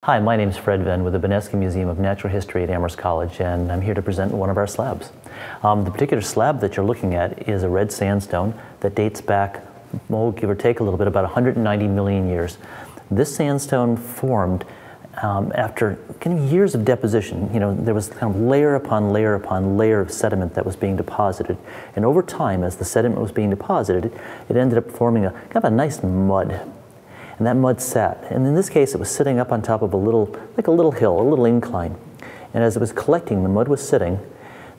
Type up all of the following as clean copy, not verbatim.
Hi, my name is Fred Venn with the Benesky Museum of Natural History at Amherst College, and I'm here to present one of our slabs. The particular slab that you're looking at is a red sandstone that dates back, well, give or take a little bit, about 190 million years. This sandstone formed after kind of years of deposition. You know, there was kind of layer upon layer upon layer of sediment that was being deposited. And over time, as the sediment was being deposited, it ended up forming a kind of a nice mud. And that mud sat. And in this case, it was sitting up on top of a little, like a little hill, a little incline. And as it was collecting, the mud was sitting.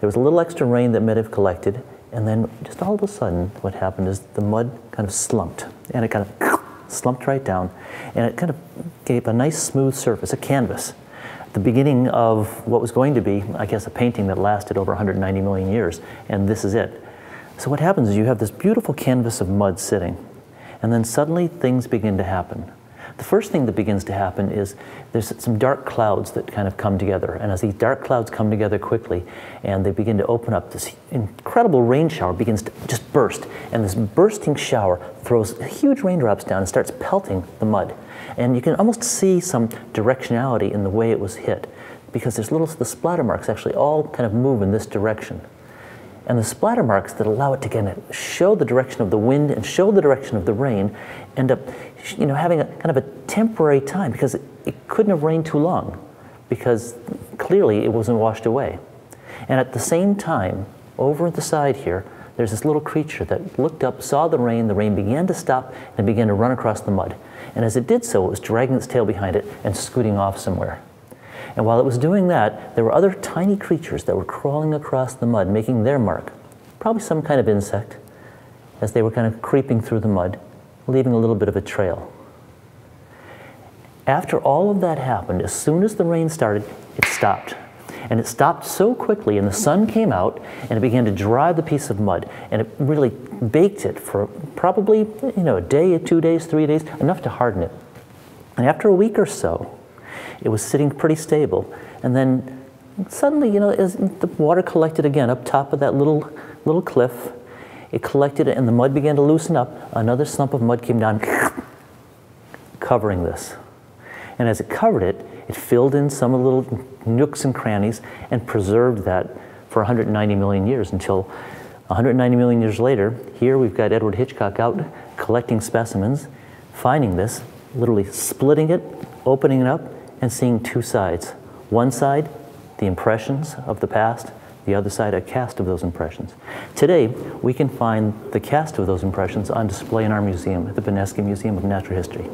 There was a little extra rain that might have collected. And then just all of a sudden, what happened is the mud kind of slumped. And it kind of slumped right down. And it kind of gave a nice smooth surface, a canvas. The beginning of what was going to be, I guess, a painting that lasted over 190 million years. And this is it. So what happens is you have this beautiful canvas of mud sitting. And then suddenly things begin to happen. The first thing that begins to happen is there's some dark clouds that kind of come together. And as these dark clouds come together quickly and they begin to open up, this incredible rain shower begins to just burst. And this bursting shower throws huge raindrops down and starts pelting the mud. And you can almost see some directionality in the way it was hit, because there's the splatter marks actually all kind of move in this direction. And the splatter marks that allow it to kind of show the direction of the wind and show the direction of the rain end up, you know, having a kind of a temporary time, because it couldn't have rained too long, because clearly it wasn't washed away. And at the same time, over at the side here, there's this little creature that looked up, saw the rain began to stop, and began to run across the mud. And as it did so, it was dragging its tail behind it and scooting off somewhere. And while it was doing that, there were other tiny creatures that were crawling across the mud, making their mark. Probably some kind of insect, as they were kind of creeping through the mud, leaving a little bit of a trail. After all of that happened, as soon as the rain started, it stopped. And it stopped so quickly, and the sun came out, and it began to dry the piece of mud, and it really baked it for probably, you know, a day, 2 days, 3 days, enough to harden it. And after a week or so, it was sitting pretty stable. And then suddenly, you know, as the water collected again up top of that little cliff, it collected and the mud began to loosen up. Another slump of mud came down, covering this. And as it covered it, it filled in some of the little nooks and crannies and preserved that for 190 million years, until 190 million years later, here we've got Edward Hitchcock out collecting specimens, finding this, literally splitting it, opening it up, and seeing two sides. One side, the impressions of the past, the other side, a cast of those impressions. Today, we can find the cast of those impressions on display in our museum at the Benesky Museum of Natural History.